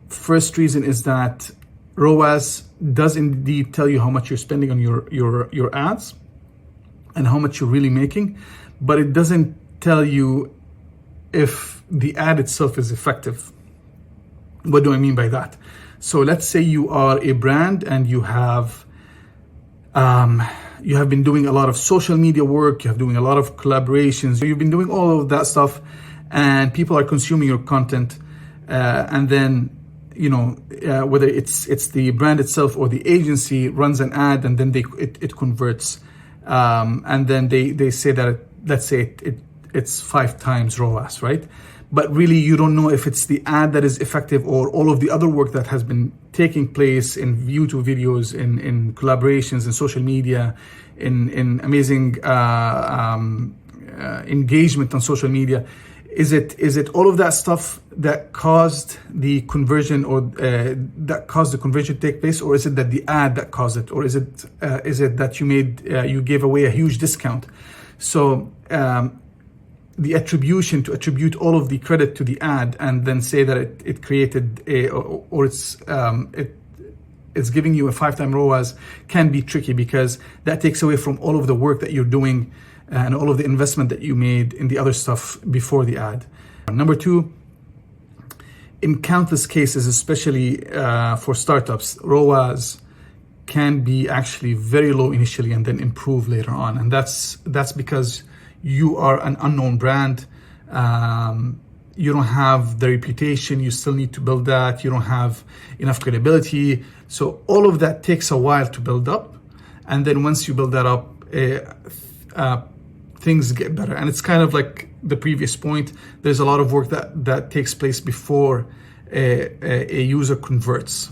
First reason is that ROAS does indeed tell you how much you're spending on your ads and how much you're really making, but it doesn't tell you if the ad itself is effective. What do I mean by that? So let's say you are a brand and you have been doing a lot of social media work, you have doing a lot of collaborations, you've been doing all of that stuff, and people are consuming your content, and then whether it's the brand itself or the agency runs an ad, and then it converts, and then they say that let's say it's 5 times ROAS, right? But really you don't know if it's the ad that is effective or all of the other work that has been taking place in YouTube videos, in collaborations, in social media, in amazing engagement on social media. Is it all of that stuff that caused the conversion, or that caused the conversion to take place, or is it that the ad that caused it, or is it that you gave away a huge discount? So the attribution, to attribute all of the credit to the ad and then say that it created it's giving you a 5-time ROAS can be tricky, because that takes away from all of the work that you're doing and all of the investment that you made in the other stuff before the ad. Number 2, in countless cases, especially for startups, ROAS can be actually very low initially and then improve later on. And that's because you are an unknown brand. You don't have the reputation, you still need to build that. You don't have enough credibility. So all of that takes a while to build up. And then once you build that up, things get better. And it's kind of like the previous point. There's a lot of work that takes place before a user converts.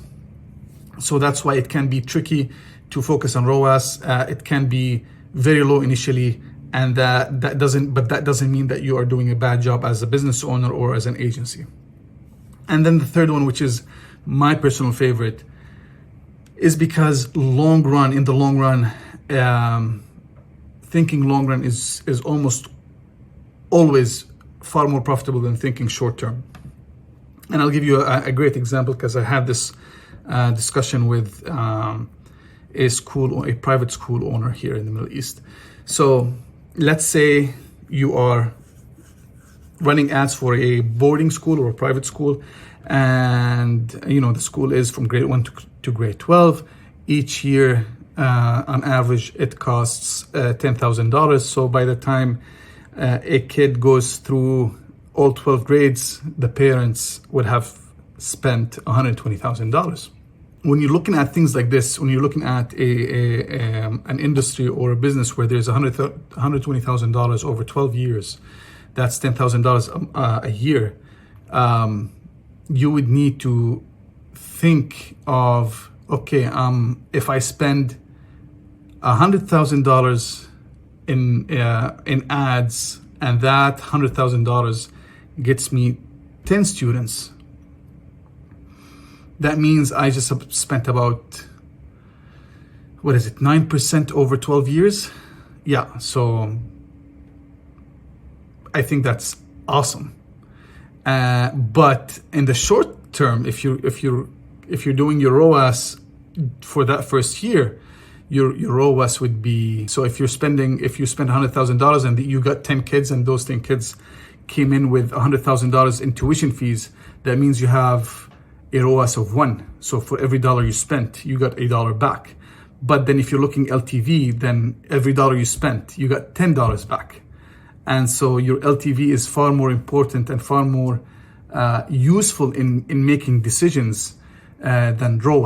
So that's why it can be tricky to focus on ROAS. It can be very low initially, and that doesn't mean that you are doing a bad job as a business owner or as an agency. And then the third one, which is my personal favorite, is because in the long run, thinking long run is almost always far more profitable than thinking short term. And I'll give you a great example, because I had this discussion with a private school owner here in the Middle East. So let's say you are running ads for a boarding school or a private school, and the school is from grade 1 to grade 12. Each year, on average, it costs $10,000. So by the time a kid goes through all 12 grades, the parents would have spent $120,000. When you're looking at things like this, when you're looking at an industry or a business where there's $120,000 over 12 years, that's $10,000 a year, you would need to think of, okay, if I spend $100,000 in ads, and that $100,000 gets me 10 students, that means I just spent about, 9% over 12 years? Yeah, so I think that's awesome. But in the short term, if you're doing your ROAS for that first year, your ROAS would be, so if you spend $100,000 and you got 10 kids, and those 10 kids came in with $100,000 in tuition fees, that means you have a ROAS of 1. So for every dollar you spent, you got $1 back. But then if you're looking LTV, then every dollar you spent, you got $10 back. And so your LTV is far more important and far more useful in making decisions than ROAS.